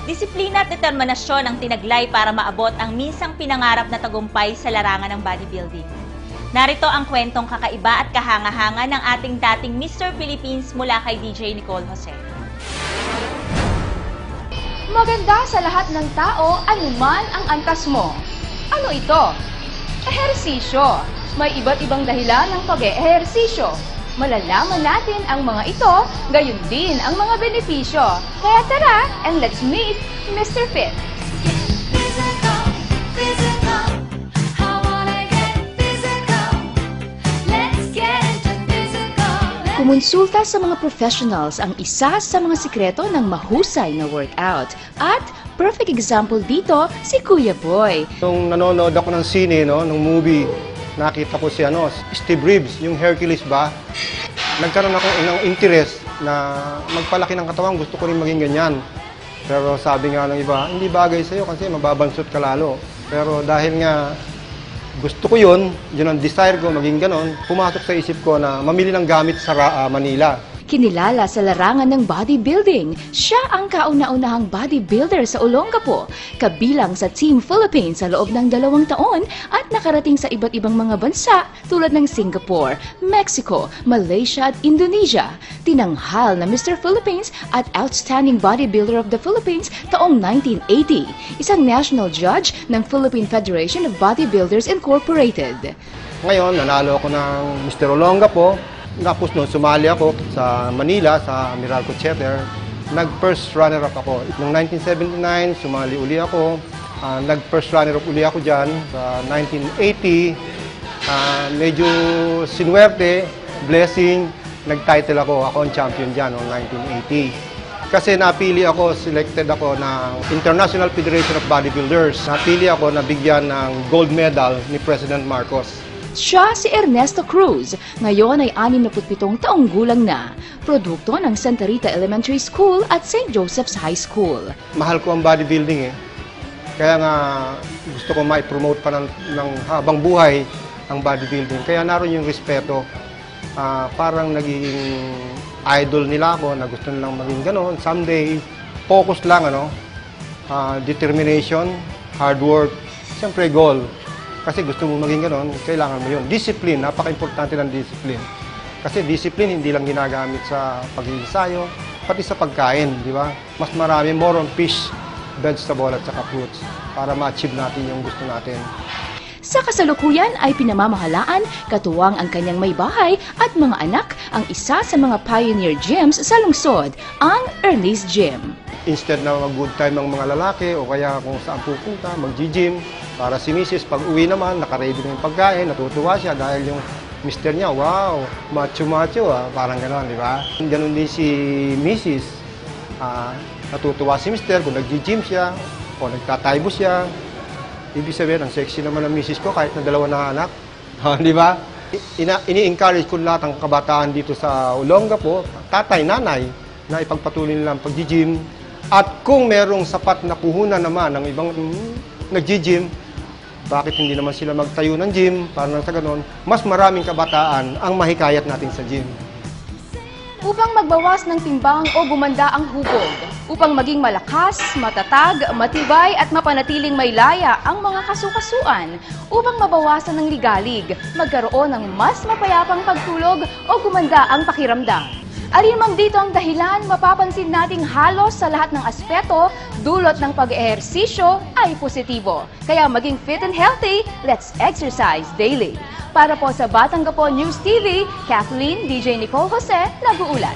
Disiplina at determinasyon ang tinaglay para maabot ang minsang pinangarap na tagumpay sa larangan ng bodybuilding. Narito ang kwentong kakaiba at kahanga-hanga ng ating dating Mr. Philippines mula kay DJ Nicole Jose. Maganda sa lahat ng tao, anuman ang antas mo. Ano ito? Ehersisyo. May iba't ibang dahilan ng pag-ehersisyo. Malalaman natin ang mga ito, gayon din ang mga benepisyo. Kaya tara, and let's meet Mr. Fit. Kumonsulta sa mga professionals ang isa sa mga sikreto ng mahusay na workout. At perfect example dito, si Kuya Boy. Nung nanonood ako ng sine, ng movie, nakita ko si Steve Reeves, yung Hercules ba? Nagkaroon ako ng interest na magpalaki ng katawan, gusto ko rin maging ganyan. Pero sabi nga ng iba, hindi bagay sa'yo kasi mababansot ka lalo. Pero dahil nga gusto ko yun ang desire ko, maging ganon, pumasok sa isip ko na mamili ng gamit sa Manila. Kinilala sa larangan ng bodybuilding, siya ang kauna-unahang bodybuilder sa Olongapo, kabilang sa Team Philippines sa loob ng 2 taon at nakarating sa iba't ibang mga bansa tulad ng Singapore, Mexico, Malaysia at Indonesia. Tinanghal na Mr. Philippines at Outstanding Bodybuilder of the Philippines taong 1980, isang national judge ng Philippine Federation of Bodybuilders Incorporated. Ngayon, nanalo ako ng Mr. Olongapo. Tapos noon, sumali ako sa Manila, sa Meralco Theater. Nag-first runner-up ako. Noong 1979, sumali uli ako. Nag-first runner-up uli ako dyan. Sa 1980, medyo sinuwerte, blessing, nag-title ako. Ako ang champion dyan noong 1980. Kasi napili ako, selected ako ng International Federation of Bodybuilders. Napili ako na bigyan ng gold medal ni President Marcos. Siya si Ernesto Cruz. Ngayon ay 67 taong gulang na. Produkto ng Santa Rita Elementary School at St. Joseph's High School. Mahal ko ang bodybuilding eh. Kaya nga gusto ko ma-promote pa ng habang buhay ang bodybuilding. Kaya naroon yung respeto. Parang naging idol nila ako na gusto nilang maging gano'n. Someday, focus lang, determination, hard work, siyempre goal. Kasi gusto mo maging gano'n, kailangan mo yun. Discipline, napaka-importante ng discipline. Kasi discipline hindi lang ginagamit sa pag-iisayo, pati sa pagkain, di ba? Mas marami, more on fish, vegetable at saka fruits para ma-achieve natin yung gusto natin. Sa kasalukuyan ay pinamamahalaan, katuwang ang kanyang may bahay at mga anak ang isa sa mga pioneer gyms sa lungsod, ang Ernest Gym. Instead na mag-good time ang mga lalaki o kaya kung saan pupunta, mag-gym, para si Mrs. pag uwi naman, nakaready na yung pagkain, natutuwa siya dahil yung mister niya, wow, macho-macho parang gano'n, di ba? Gano'n din si Mrs. Natutuwa si mister kung nag-gym siya o nagtataybo siya. Ibig sabihin, ang sexy naman ng Mrs. ko kahit na 2 na anak. Di ba? Ini-encourage ko lahat ang kabataan dito sa Olongapo, tatay, nanay, na ipagpatuloy nila ang pag-gym. At kung merong sapat na puhunan naman ng ibang nag-gym, bakit hindi naman sila magtayo ng gym para nang sa ganon, mas maraming kabataan ang mahikayat natin sa gym. Upang magbawas ng timbang o gumanda ang hubog, upang maging malakas, matatag, matibay at mapanatiling may laya ang mga kasukasuan, upang mabawasan ng ligalig, magkaroon ng mas mapayapang pagtulog o gumanda ang pakiramdam. Alin man dito ang dahilan, mapapansin nating halos sa lahat ng aspeto, dulot ng pag-ehersisyo ay positibo. Kaya maging fit and healthy, let's exercise daily. Para po sa Batang Gapo News TV, Kathleen, DJ Nicole Jose, nag-uulat.